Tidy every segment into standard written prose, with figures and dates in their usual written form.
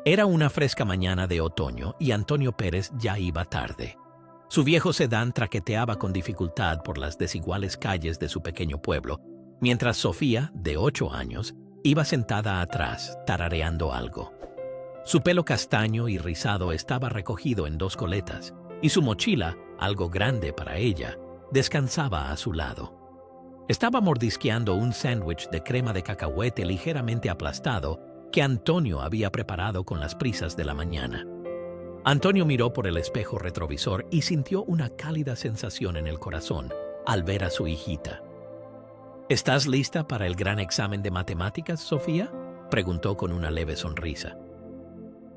Era una fresca mañana de otoño y Antonio Pérez ya iba tarde. Su viejo sedán traqueteaba con dificultad por las desiguales calles de su pequeño pueblo, mientras Sofía, de 8 años, iba sentada atrás, tarareando algo. Su pelo castaño y rizado estaba recogido en 2 coletas, y su mochila, algo grande para ella, descansaba a su lado. Estaba mordisqueando un sándwich de crema de cacahuete ligeramente aplastado que Antonio había preparado con las prisas de la mañana. Antonio miró por el espejo retrovisor y sintió una cálida sensación en el corazón al ver a su hijita. ¿Estás lista para el gran examen de matemáticas, Sofía?, preguntó con una leve sonrisa.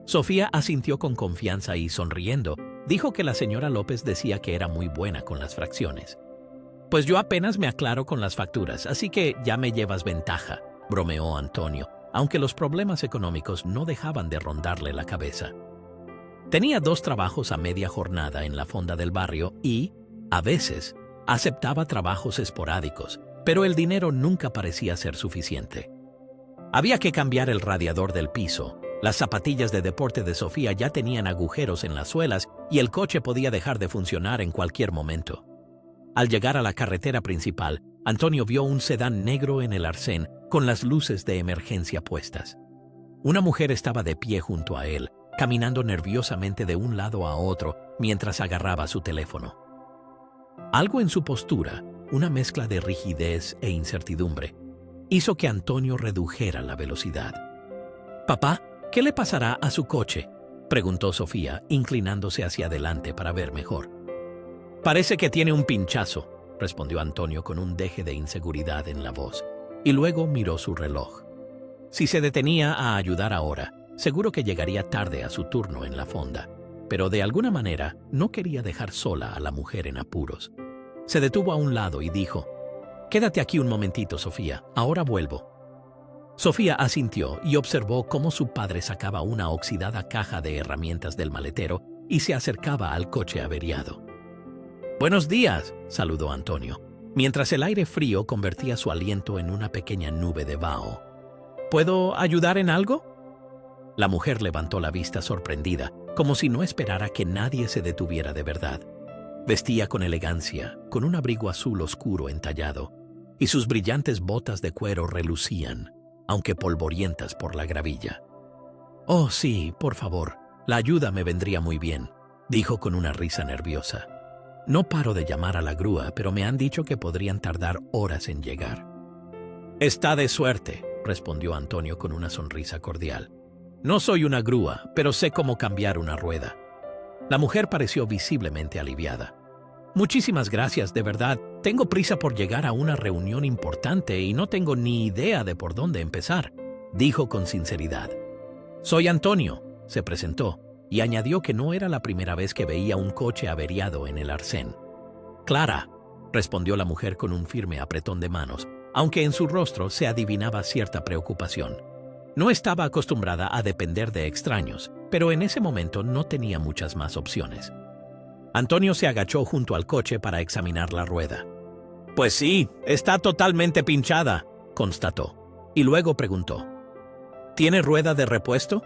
Sofía asintió con confianza y, sonriendo, dijo que la señora López decía que era muy buena con las fracciones. Pues yo apenas me aclaro con las facturas, así que ya me llevas ventaja, bromeó Antonio, aunque los problemas económicos no dejaban de rondarle la cabeza. Tenía 2 trabajos a media jornada en la fonda del barrio y, a veces, aceptaba trabajos esporádicos, pero el dinero nunca parecía ser suficiente. Había que cambiar el radiador del piso, las zapatillas de deporte de Sofía ya tenían agujeros en las suelas y el coche podía dejar de funcionar en cualquier momento. Al llegar a la carretera principal, Antonio vio un sedán negro en el arcén con las luces de emergencia puestas. Una mujer estaba de pie junto a él, caminando nerviosamente de un lado a otro mientras agarraba su teléfono. Algo en su postura, una mezcla de rigidez e incertidumbre, hizo que Antonio redujera la velocidad. «Papá, ¿qué le pasará a su coche?», preguntó Sofía, inclinándose hacia adelante para ver mejor. «Parece que tiene un pinchazo», respondió Antonio con un deje de inseguridad en la voz, y luego miró su reloj. Si se detenía a ayudar ahora, seguro que llegaría tarde a su turno en la fonda, pero de alguna manera no quería dejar sola a la mujer en apuros. Se detuvo a un lado y dijo: «Quédate aquí un momentito, Sofía, ahora vuelvo». Sofía asintió y observó cómo su padre sacaba una oxidada caja de herramientas del maletero y se acercaba al coche averiado. «Buenos días», saludó Antonio, mientras el aire frío convertía su aliento en una pequeña nube de vaho. «¿Puedo ayudar en algo?». La mujer levantó la vista sorprendida, como si no esperara que nadie se detuviera de verdad. Vestía con elegancia, con un abrigo azul oscuro entallado, y sus brillantes botas de cuero relucían, aunque polvorientas por la gravilla. «Oh, sí, por favor, la ayuda me vendría muy bien», dijo con una risa nerviosa. «No paro de llamar a la grúa, pero me han dicho que podrían tardar horas en llegar». «Está de suerte», respondió Antonio con una sonrisa cordial. «No soy una grúa, pero sé cómo cambiar una rueda». La mujer pareció visiblemente aliviada. «Muchísimas gracias, de verdad. Tengo prisa por llegar a una reunión importante y no tengo ni idea de por dónde empezar», dijo con sinceridad. «Soy Antonio», se presentó, y añadió que no era la primera vez que veía un coche averiado en el arcén. «Clara», respondió la mujer con un firme apretón de manos, aunque en su rostro se adivinaba cierta preocupación. No estaba acostumbrada a depender de extraños, pero en ese momento no tenía muchas más opciones. Antonio se agachó junto al coche para examinar la rueda. «Pues sí, está totalmente pinchada», constató, y luego preguntó: «¿Tiene rueda de repuesto?».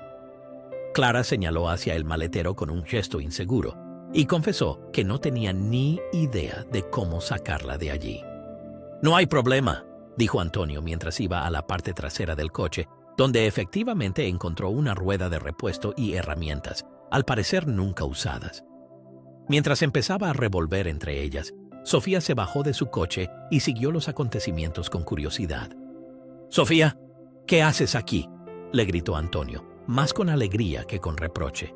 Clara señaló hacia el maletero con un gesto inseguro y confesó que no tenía ni idea de cómo sacarla de allí. «No hay problema», dijo Antonio mientras iba a la parte trasera del coche, donde efectivamente encontró una rueda de repuesto y herramientas, al parecer nunca usadas. Mientras empezaba a revolver entre ellas, Sofía se bajó de su coche y siguió los acontecimientos con curiosidad. «Sofía, ¿qué haces aquí?», le gritó Antonio, más con alegría que con reproche.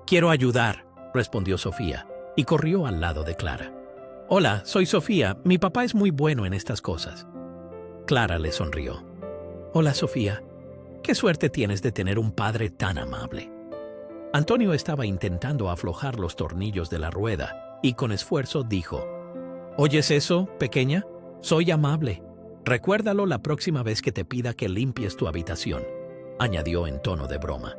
«Quiero ayudar», respondió Sofía, y corrió al lado de Clara. «Hola, soy Sofía. Mi papá es muy bueno en estas cosas». Clara le sonrió. «Hola, Sofía. Qué suerte tienes de tener un padre tan amable». Antonio estaba intentando aflojar los tornillos de la rueda y con esfuerzo dijo: «¿Oyes eso, pequeña? Soy amable. Recuérdalo la próxima vez que te pida que limpies tu habitación», añadió en tono de broma.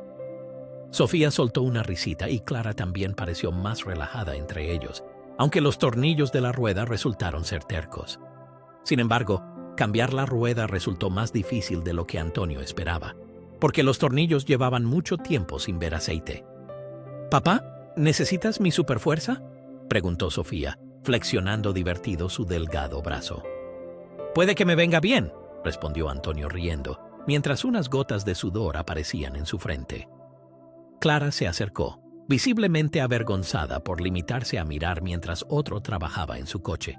Sofía soltó una risita y Clara también pareció más relajada entre ellos, aunque los tornillos de la rueda resultaron ser tercos. Sin embargo, cambiar la rueda resultó más difícil de lo que Antonio esperaba. porque los tornillos llevaban mucho tiempo sin ver aceite. «Papá, ¿necesitas mi superfuerza?», preguntó Sofía, flexionando divertido su delgado brazo. «Puede que me venga bien», respondió Antonio riendo, mientras unas gotas de sudor aparecían en su frente. Clara se acercó, visiblemente avergonzada por limitarse a mirar mientras otro trabajaba en su coche.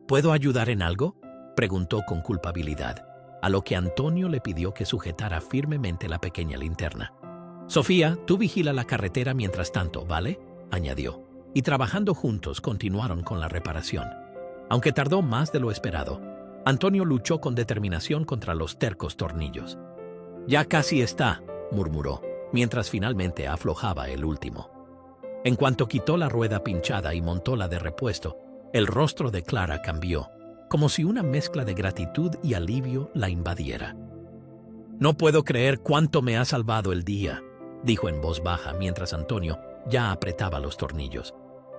«¿Puedo ayudar en algo?», preguntó con culpabilidad, a lo que Antonio le pidió que sujetara firmemente la pequeña linterna. «Sofía, tú vigila la carretera mientras tanto, ¿vale?», añadió, y trabajando juntos continuaron con la reparación. Aunque tardó más de lo esperado, Antonio luchó con determinación contra los tercos tornillos. «Ya casi está», murmuró, mientras finalmente aflojaba el último. En cuanto quitó la rueda pinchada y montó la de repuesto, el rostro de Clara cambió, como si una mezcla de gratitud y alivio la invadiera. «No puedo creer cuánto me ha salvado el día», dijo en voz baja mientras Antonio ya apretaba los tornillos.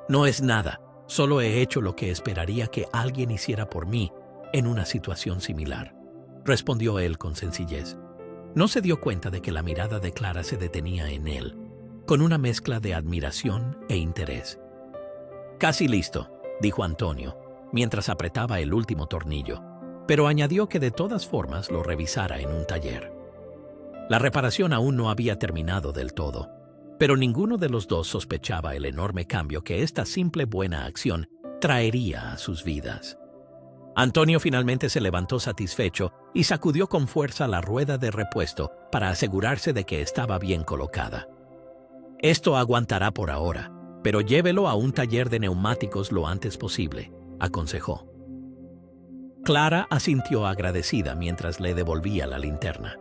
«No es nada, solo he hecho lo que esperaría que alguien hiciera por mí en una situación similar», respondió él con sencillez. No se dio cuenta de que la mirada de Clara se detenía en él, con una mezcla de admiración e interés. «Casi listo», dijo Antonio, mientras apretaba el último tornillo, pero añadió que de todas formas lo revisara en un taller. La reparación aún no había terminado del todo, pero ninguno de los dos sospechaba el enorme cambio que esta simple buena acción traería a sus vidas. Antonio finalmente se levantó satisfecho y sacudió con fuerza la rueda de repuesto para asegurarse de que estaba bien colocada. «Esto aguantará por ahora, pero llévelo a un taller de neumáticos lo antes posible», aconsejó. Clara asintió agradecida mientras le devolvía la linterna.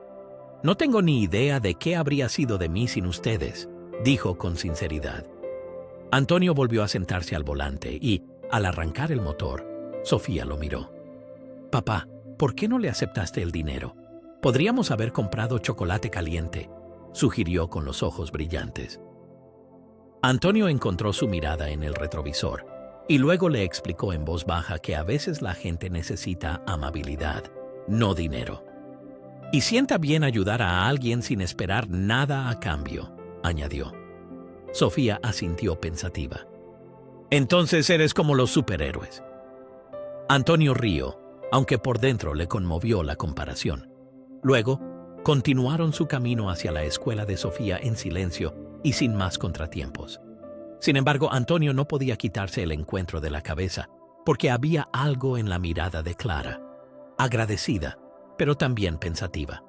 «No tengo ni idea de qué habría sido de mí sin ustedes», dijo con sinceridad. Antonio volvió a sentarse al volante y, al arrancar el motor, Sofía lo miró. «Papá, ¿por qué no le aceptaste el dinero? Podríamos haber comprado chocolate caliente», sugirió con los ojos brillantes. Antonio encontró su mirada en el retrovisor y luego le explicó en voz baja que a veces la gente necesita amabilidad, no dinero. «Y sienta bien ayudar a alguien sin esperar nada a cambio», añadió. Sofía asintió pensativa. «Entonces eres como los superhéroes». Antonio rió, aunque por dentro le conmovió la comparación. Luego, continuaron su camino hacia la escuela de Sofía en silencio y sin más contratiempos. Sin embargo, Antonio no podía quitarse el encuentro de la cabeza, porque había algo en la mirada de Clara, agradecida, pero también pensativa.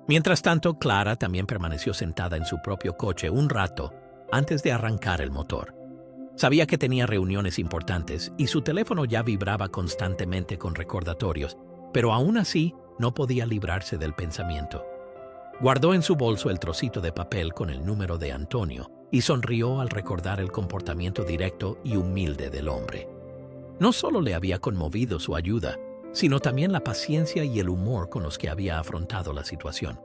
Mientras tanto, Clara también permaneció sentada en su propio coche un rato antes de arrancar el motor. Sabía que tenía reuniones importantes y su teléfono ya vibraba constantemente con recordatorios, pero aún así no podía librarse del pensamiento. Guardó en su bolso el trocito de papel con el número de Antonio y sonrió al recordar el comportamiento directo y humilde del hombre. No solo le había conmovido su ayuda, sino también la paciencia y el humor con los que había afrontado la situación.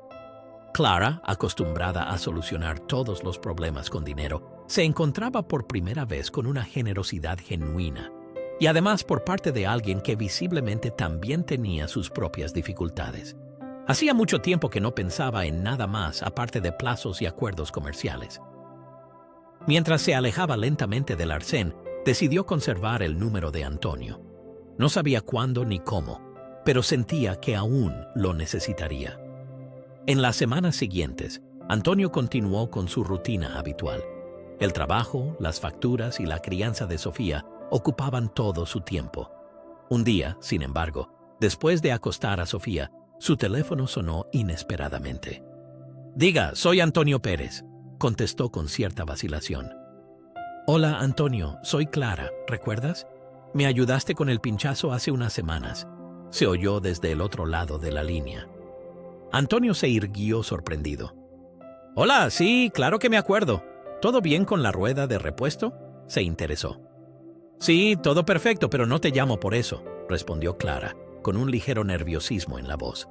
Clara, acostumbrada a solucionar todos los problemas con dinero, se encontraba por primera vez con una generosidad genuina, y además por parte de alguien que visiblemente también tenía sus propias dificultades. Hacía mucho tiempo que no pensaba en nada más aparte de plazos y acuerdos comerciales. Mientras se alejaba lentamente del arcén, decidió conservar el número de Antonio. No sabía cuándo ni cómo, pero sentía que aún lo necesitaría. En las semanas siguientes, Antonio continuó con su rutina habitual. El trabajo, las facturas y la crianza de Sofía ocupaban todo su tiempo. Un día, sin embargo, después de acostar a Sofía, su teléfono sonó inesperadamente. «Diga, soy Antonio Pérez», contestó con cierta vacilación. «Hola, Antonio, soy Clara, ¿recuerdas? Me ayudaste con el pinchazo hace unas semanas», se oyó desde el otro lado de la línea. Antonio se irguió sorprendido. «Hola, sí, claro que me acuerdo. ¿Todo bien con la rueda de repuesto?», se interesó. «Sí, todo perfecto, pero no te llamo por eso», respondió Clara, con un ligero nerviosismo en la voz.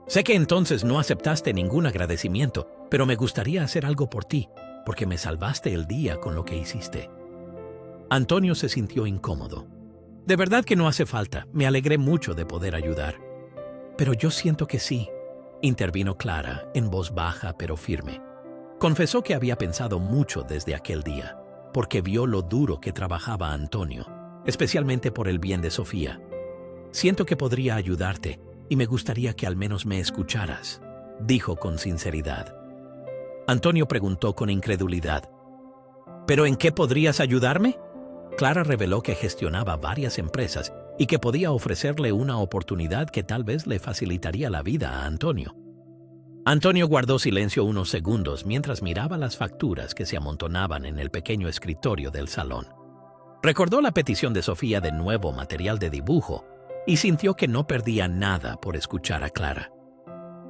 «Sé que entonces no aceptaste ningún agradecimiento, pero me gustaría hacer algo por ti, porque me salvaste el día con lo que hiciste». Antonio se sintió incómodo. «De verdad que no hace falta, me alegré mucho de poder ayudar». «Pero yo siento que sí», intervino Clara, en voz baja pero firme. Confesó que había pensado mucho desde aquel día, porque vio lo duro que trabajaba Antonio, especialmente por el bien de Sofía. Siento que podría ayudarte y me gustaría que al menos me escucharas, dijo con sinceridad. Antonio preguntó con incredulidad, ¿pero en qué podrías ayudarme? Clara reveló que gestionaba varias empresas y que podía ofrecerle una oportunidad que tal vez le facilitaría la vida a Antonio. Antonio guardó silencio unos segundos mientras miraba las facturas que se amontonaban en el pequeño escritorio del salón. Recordó la petición de Sofía de nuevo material de dibujo y sintió que no perdía nada por escuchar a Clara.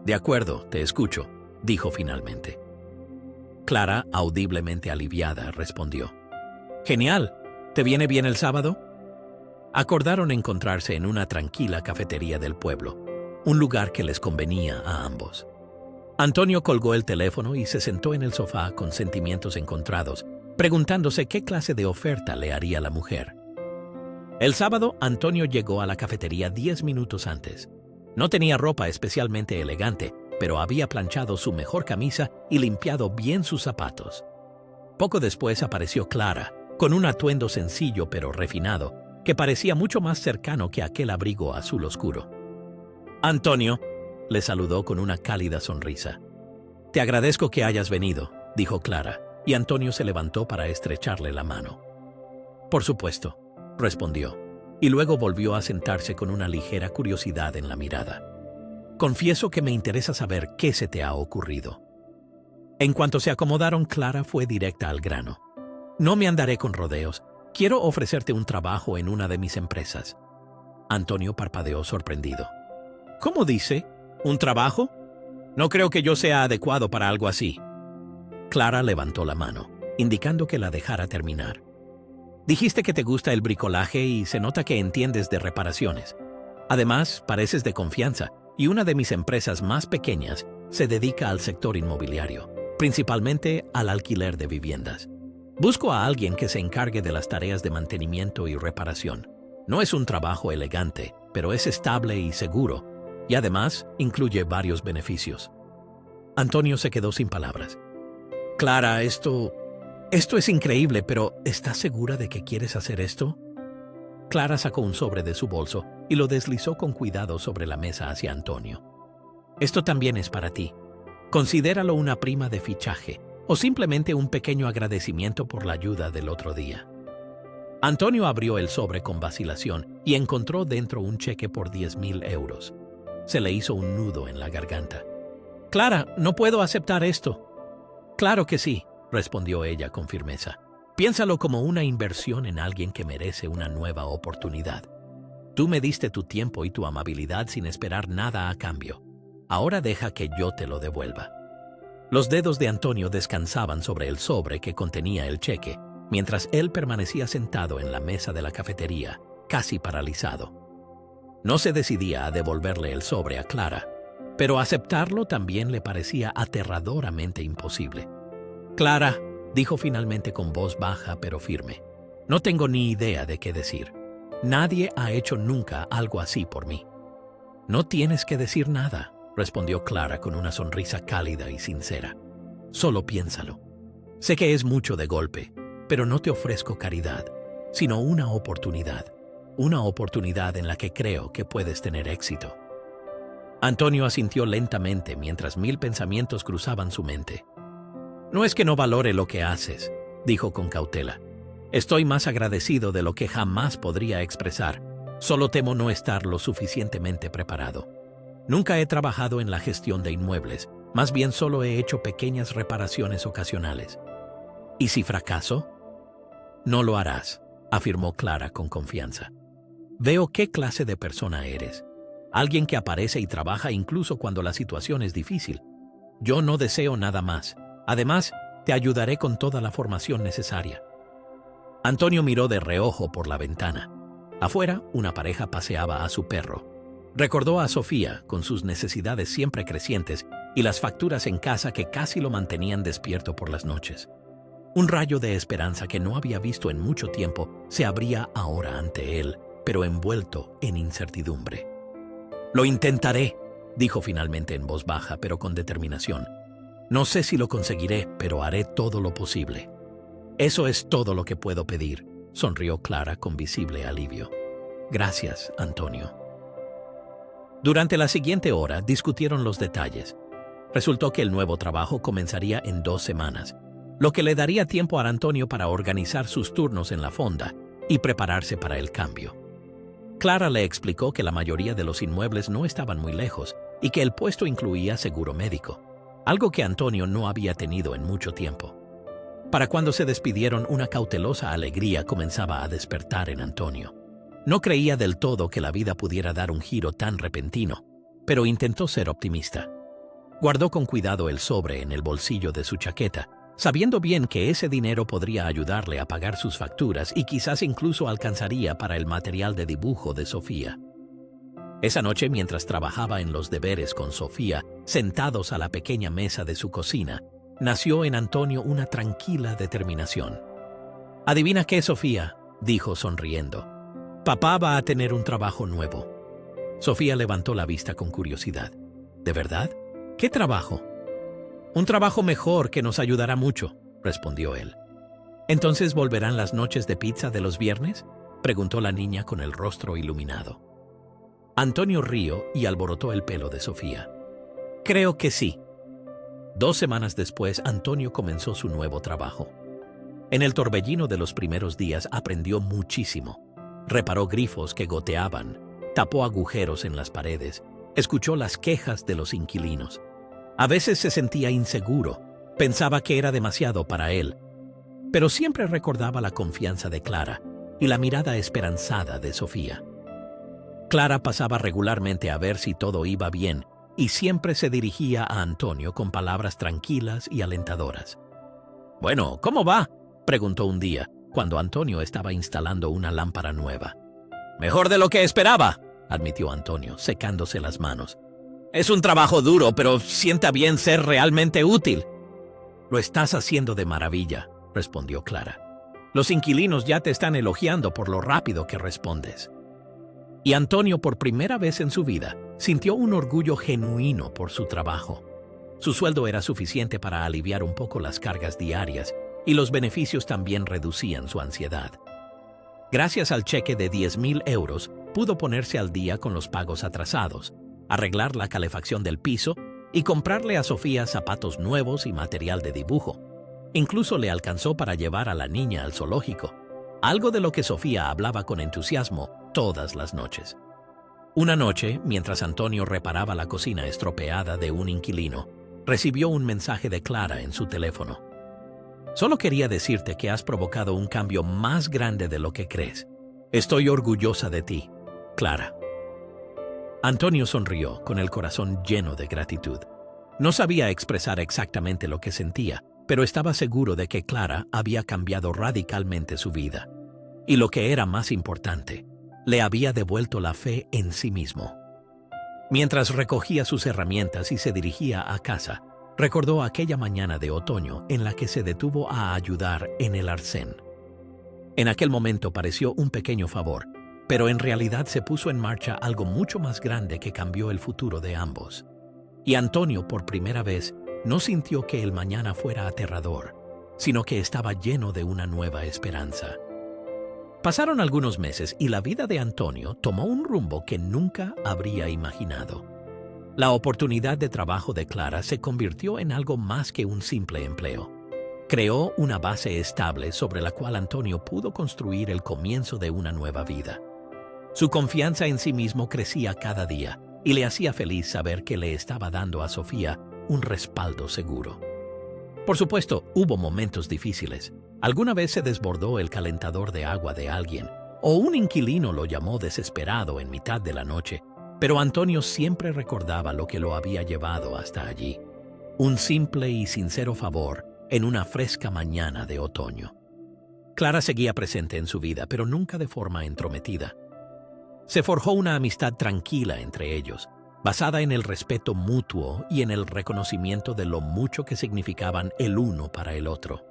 De acuerdo, te escucho, dijo finalmente. Clara, audiblemente aliviada, respondió. Genial, ¿te viene bien el sábado? Acordaron encontrarse en una tranquila cafetería del pueblo, un lugar que les convenía a ambos. Antonio colgó el teléfono y se sentó en el sofá con sentimientos encontrados, preguntándose qué clase de oferta le haría la mujer. El sábado, Antonio llegó a la cafetería 10 minutos antes. No tenía ropa especialmente elegante, pero había planchado su mejor camisa y limpiado bien sus zapatos. Poco después apareció Clara, con un atuendo sencillo pero refinado, que parecía mucho más cercano que aquel abrigo azul oscuro. Antonio, le saludó con una cálida sonrisa. Te agradezco que hayas venido, dijo Clara, y Antonio se levantó para estrecharle la mano. Por supuesto, respondió, y luego volvió a sentarse con una ligera curiosidad en la mirada. Confieso que me interesa saber qué se te ha ocurrido. En cuanto se acomodaron, Clara fue directa al grano. No me andaré con rodeos. Quiero ofrecerte un trabajo en una de mis empresas. Antonio parpadeó sorprendido. ¿Cómo dice? ¿Un trabajo? No creo que yo sea adecuado para algo así. Clara levantó la mano, indicando que la dejara terminar. Dijiste que te gusta el bricolaje y se nota que entiendes de reparaciones. Además, pareces de confianza, y una de mis empresas más pequeñas se dedica al sector inmobiliario, principalmente al alquiler de viviendas. Busco a alguien que se encargue de las tareas de mantenimiento y reparación. No es un trabajo elegante, pero es estable y seguro, y además incluye varios beneficios. Antonio se quedó sin palabras. Clara, esto es increíble, pero ¿estás segura de que quieres hacer esto? Clara sacó un sobre de su bolso y lo deslizó con cuidado sobre la mesa hacia Antonio. Esto también es para ti. Considéralo una prima de fichaje o simplemente un pequeño agradecimiento por la ayuda del otro día. Antonio abrió el sobre con vacilación y encontró dentro un cheque por 10.000 euros. Se le hizo un nudo en la garganta. Clara, no puedo aceptar esto. Claro que sí, respondió ella con firmeza. Piénsalo como una inversión en alguien que merece una nueva oportunidad. Tú me diste tu tiempo y tu amabilidad sin esperar nada a cambio. Ahora deja que yo te lo devuelva. Los dedos de Antonio descansaban sobre el sobre que contenía el cheque, mientras él permanecía sentado en la mesa de la cafetería, casi paralizado. No se decidía a devolverle el sobre a Clara, pero aceptarlo también le parecía aterradoramente imposible. Clara, dijo finalmente con voz baja pero firme, no tengo ni idea de qué decir. Nadie ha hecho nunca algo así por mí. No tienes que decir nada, respondió Clara con una sonrisa cálida y sincera. Solo piénsalo. Sé que es mucho de golpe, pero no te ofrezco caridad, sino una oportunidad en la que creo que puedes tener éxito. Antonio asintió lentamente mientras 1000 pensamientos cruzaban su mente. No es que no valore lo que haces, dijo con cautela. Estoy más agradecido de lo que jamás podría expresar. Solo temo no estar lo suficientemente preparado. Nunca he trabajado en la gestión de inmuebles, más bien solo he hecho pequeñas reparaciones ocasionales. ¿Y si fracaso? No lo harás, afirmó Clara con confianza. Veo qué clase de persona eres. Alguien que aparece y trabaja incluso cuando la situación es difícil. Yo no deseo nada más. Además, te ayudaré con toda la formación necesaria. Antonio miró de reojo por la ventana. Afuera, una pareja paseaba a su perro. Recordó a Sofía, con sus necesidades siempre crecientes y las facturas en casa que casi lo mantenían despierto por las noches. Un rayo de esperanza que no había visto en mucho tiempo se abría ahora ante él, pero envuelto en incertidumbre. Lo intentaré, dijo finalmente en voz baja, pero con determinación. No sé si lo conseguiré, pero haré todo lo posible. Eso es todo lo que puedo pedir, sonrió Clara con visible alivio. Gracias, Antonio. Durante la siguiente hora discutieron los detalles. Resultó que el nuevo trabajo comenzaría en 2 semanas, lo que le daría tiempo a Antonio para organizar sus turnos en la fonda y prepararse para el cambio. Clara le explicó que la mayoría de los inmuebles no estaban muy lejos y que el puesto incluía seguro médico, algo que Antonio no había tenido en mucho tiempo. Para cuando se despidieron, una cautelosa alegría comenzaba a despertar en Antonio. No creía del todo que la vida pudiera dar un giro tan repentino, pero intentó ser optimista. Guardó con cuidado el sobre en el bolsillo de su chaqueta, sabiendo bien que ese dinero podría ayudarle a pagar sus facturas y quizás incluso alcanzaría para el material de dibujo de Sofía. Esa noche, mientras trabajaba en los deberes con Sofía, sentados a la pequeña mesa de su cocina, nació en Antonio una tranquila determinación. «¿Adivina qué, Sofía?», dijo sonriendo. «Papá va a tener un trabajo nuevo». Sofía levantó la vista con curiosidad. «¿De verdad? ¿Qué trabajo?» «Un trabajo mejor que nos ayudará mucho», respondió él. «¿Entonces volverán las noches de pizza de los viernes?», preguntó la niña con el rostro iluminado. Antonio rió y alborotó el pelo de Sofía. «Creo que sí». 2 semanas después, Antonio comenzó su nuevo trabajo. En el torbellino de los primeros días aprendió muchísimo. Reparó grifos que goteaban, tapó agujeros en las paredes, escuchó las quejas de los inquilinos. A veces se sentía inseguro, pensaba que era demasiado para él, pero siempre recordaba la confianza de Clara y la mirada esperanzada de Sofía. Clara pasaba regularmente a ver si todo iba bien y siempre se dirigía a Antonio con palabras tranquilas y alentadoras. «Bueno, ¿cómo va?», preguntó un día, cuando Antonio estaba instalando una lámpara nueva. «Mejor de lo que esperaba», admitió Antonio, secándose las manos. «Es un trabajo duro, pero sienta bien ser realmente útil». «Lo estás haciendo de maravilla», respondió Clara. «Los inquilinos ya te están elogiando por lo rápido que respondes». Y Antonio, por primera vez en su vida, sintió un orgullo genuino por su trabajo. Su sueldo era suficiente para aliviar un poco las cargas diarias y los beneficios también reducían su ansiedad. Gracias al cheque de 10.000 euros, pudo ponerse al día con los pagos atrasados, arreglar la calefacción del piso y comprarle a Sofía zapatos nuevos y material de dibujo. Incluso le alcanzó para llevar a la niña al zoológico, algo de lo que Sofía hablaba con entusiasmo todas las noches. Una noche, mientras Antonio reparaba la cocina estropeada de un inquilino, recibió un mensaje de Clara en su teléfono. «Solo quería decirte que has provocado un cambio más grande de lo que crees. Estoy orgullosa de ti, Clara». Antonio sonrió con el corazón lleno de gratitud. No sabía expresar exactamente lo que sentía, pero estaba seguro de que Clara había cambiado radicalmente su vida. Y lo que era más importante, le había devuelto la fe en sí mismo. Mientras recogía sus herramientas y se dirigía a casa, recordó aquella mañana de otoño en la que se detuvo a ayudar en el arcén. En aquel momento pareció un pequeño favor, pero en realidad se puso en marcha algo mucho más grande que cambió el futuro de ambos. Y Antonio, por primera vez, no sintió que el mañana fuera aterrador, sino que estaba lleno de una nueva esperanza. Pasaron algunos meses y la vida de Antonio tomó un rumbo que nunca habría imaginado. La oportunidad de trabajo de Clara se convirtió en algo más que un simple empleo. Creó una base estable sobre la cual Antonio pudo construir el comienzo de una nueva vida. Su confianza en sí mismo crecía cada día y le hacía feliz saber que le estaba dando a Sofía un respaldo seguro. Por supuesto, hubo momentos difíciles. Alguna vez se desbordó el calentador de agua de alguien, o un inquilino lo llamó desesperado en mitad de la noche, pero Antonio siempre recordaba lo que lo había llevado hasta allí. Un simple y sincero favor en una fresca mañana de otoño. Clara seguía presente en su vida, pero nunca de forma entrometida. Se forjó una amistad tranquila entre ellos, basada en el respeto mutuo y en el reconocimiento de lo mucho que significaban el uno para el otro.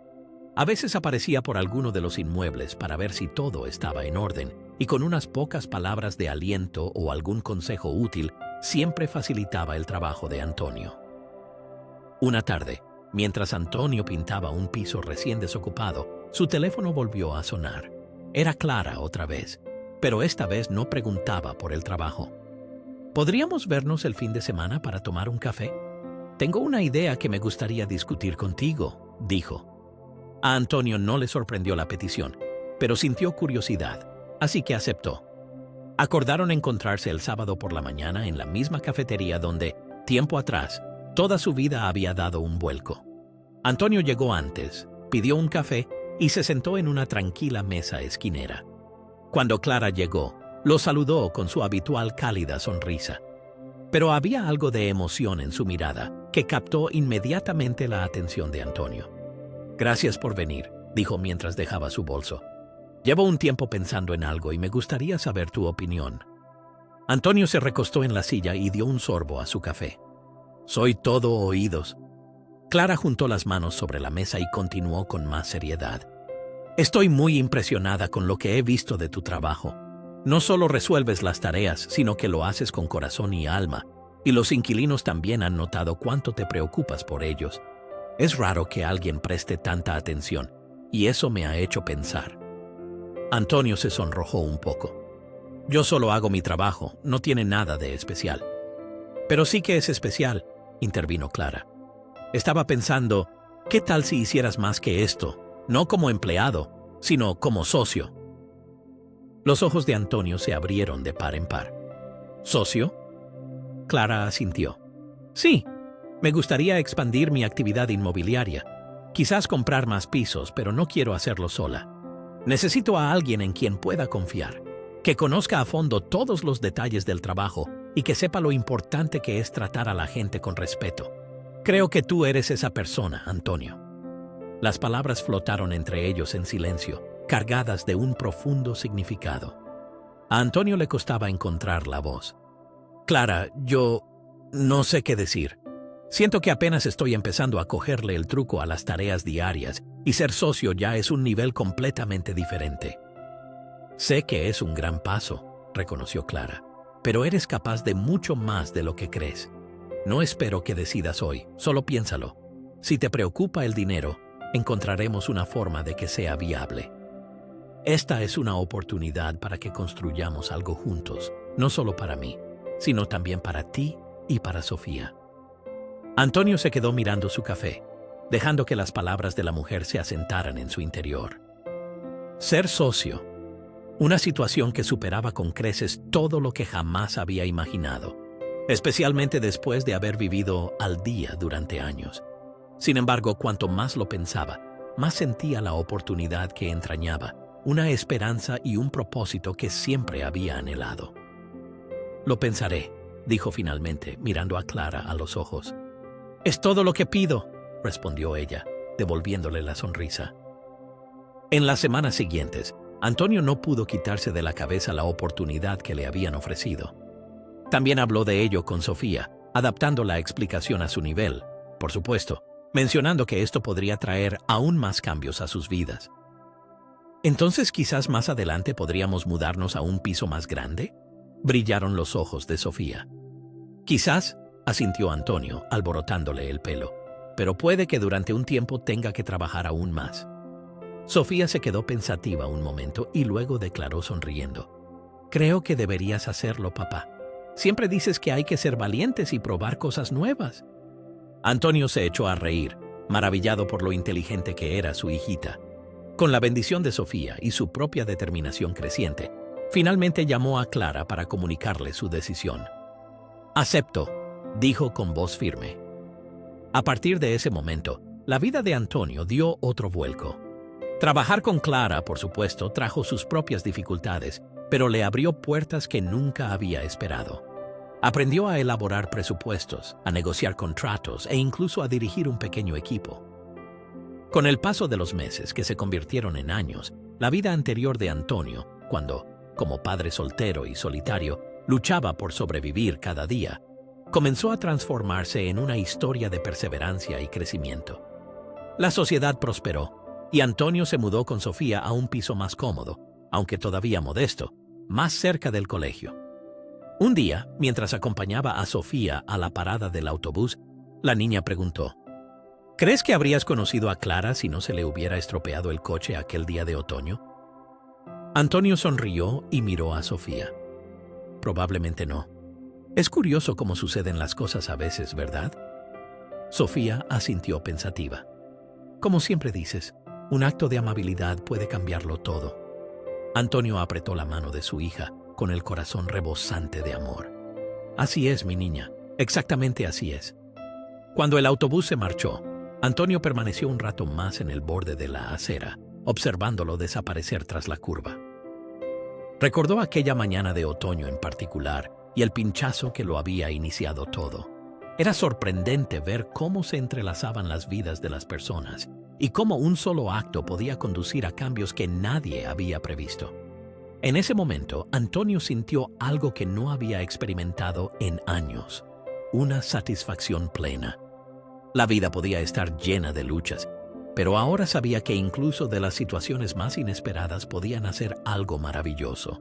A veces aparecía por alguno de los inmuebles para ver si todo estaba en orden, y con unas pocas palabras de aliento o algún consejo útil, siempre facilitaba el trabajo de Antonio. Una tarde, mientras Antonio pintaba un piso recién desocupado, su teléfono volvió a sonar. Era Clara otra vez, pero esta vez no preguntaba por el trabajo. ¿Podríamos vernos el fin de semana para tomar un café? Tengo una idea que me gustaría discutir contigo, dijo. A Antonio no le sorprendió la petición, pero sintió curiosidad, así que aceptó. Acordaron encontrarse el sábado por la mañana en la misma cafetería donde, tiempo atrás, toda su vida había dado un vuelco. Antonio llegó antes, pidió un café y se sentó en una tranquila mesa esquinera. Cuando Clara llegó, lo saludó con su habitual cálida sonrisa. Pero había algo de emoción en su mirada que captó inmediatamente la atención de Antonio. «Gracias por venir», dijo mientras dejaba su bolso. «Llevo un tiempo pensando en algo y me gustaría saber tu opinión». Antonio se recostó en la silla y dio un sorbo a su café. «Soy todo oídos». Clara juntó las manos sobre la mesa y continuó con más seriedad. «Estoy muy impresionada con lo que he visto de tu trabajo. No solo resuelves las tareas, sino que lo haces con corazón y alma, y los inquilinos también han notado cuánto te preocupas por ellos. Es raro que alguien preste tanta atención, y eso me ha hecho pensar». Antonio se sonrojó un poco. «Yo solo hago mi trabajo, no tiene nada de especial». «Pero sí que es especial», intervino Clara. «Estaba pensando, ¿qué tal si hicieras más que esto? No como empleado, sino como socio». Los ojos de Antonio se abrieron de par en par. ¿Socio? Clara asintió. «Sí, me gustaría expandir mi actividad inmobiliaria. Quizás comprar más pisos, pero no quiero hacerlo sola. Necesito a alguien en quien pueda confiar, que conozca a fondo todos los detalles del trabajo y que sepa lo importante que es tratar a la gente con respeto. Creo que tú eres esa persona, Antonio». Las palabras flotaron entre ellos en silencio, cargadas de un profundo significado. A Antonio le costaba encontrar la voz. «Clara, yo no sé qué decir. Siento que apenas estoy empezando a cogerle el truco a las tareas diarias y ser socio ya es un nivel completamente diferente». «Sé que es un gran paso», reconoció Clara, «pero eres capaz de mucho más de lo que crees. No espero que decidas hoy, solo piénsalo. Si te preocupa el dinero, encontraremos una forma de que sea viable. Esta es una oportunidad para que construyamos algo juntos, no solo para mí, sino también para ti y para Sofía». Antonio se quedó mirando su café, dejando que las palabras de la mujer se asentaran en su interior. Ser socio, una situación que superaba con creces todo lo que jamás había imaginado, especialmente después de haber vivido al día durante años. Sin embargo, cuanto más lo pensaba, más sentía la oportunidad que entrañaba, una esperanza y un propósito que siempre había anhelado. «Lo pensaré», dijo finalmente, mirando a Clara a los ojos. «Es todo lo que pido», respondió ella, devolviéndole la sonrisa. En las semanas siguientes, Antonio no pudo quitarse de la cabeza la oportunidad que le habían ofrecido. También habló de ello con Sofía, adaptando la explicación a su nivel, por supuesto, mencionando que esto podría traer aún más cambios a sus vidas. «¿Entonces quizás más adelante podríamos mudarnos a un piso más grande?», brillaron los ojos de Sofía. «Quizás», asintió Antonio, alborotándole el pelo, «pero puede que durante un tiempo tenga que trabajar aún más». Sofía se quedó pensativa un momento y luego declaró sonriendo. «Creo que deberías hacerlo, papá. Siempre dices que hay que ser valientes y probar cosas nuevas». Antonio se echó a reír, maravillado por lo inteligente que era su hijita. Con la bendición de Sofía y su propia determinación creciente, finalmente llamó a Clara para comunicarle su decisión. «Acepto», dijo con voz firme. A partir de ese momento, la vida de Antonio dio otro vuelco. Trabajar con Clara, por supuesto, trajo sus propias dificultades, pero le abrió puertas que nunca había esperado. Aprendió a elaborar presupuestos, a negociar contratos e incluso a dirigir un pequeño equipo. Con el paso de los meses, que se convirtieron en años, la vida anterior de Antonio, cuando, como padre soltero y solitario, luchaba por sobrevivir cada día, comenzó a transformarse en una historia de perseverancia y crecimiento. La sociedad prosperó, y Antonio se mudó con Sofía a un piso más cómodo, aunque todavía modesto, más cerca del colegio. Un día, mientras acompañaba a Sofía a la parada del autobús, la niña preguntó, ¿crees que habrías conocido a Clara si no se le hubiera estropeado el coche aquel día de otoño? Antonio sonrió y miró a Sofía. Probablemente no. Es curioso cómo suceden las cosas a veces, ¿verdad? Sofía asintió pensativa. Como siempre dices, un acto de amabilidad puede cambiarlo todo. Antonio apretó la mano de su hija con el corazón rebosante de amor. Así es, mi niña, exactamente así es. Cuando el autobús se marchó, Antonio permaneció un rato más en el borde de la acera, observándolo desaparecer tras la curva. Recordó aquella mañana de otoño en particular y el pinchazo que lo había iniciado todo. Era sorprendente ver cómo se entrelazaban las vidas de las personas y cómo un solo acto podía conducir a cambios que nadie había previsto. En ese momento, Antonio sintió algo que no había experimentado en años: una satisfacción plena. La vida podía estar llena de luchas, pero ahora sabía que incluso de las situaciones más inesperadas podía nacer algo maravilloso.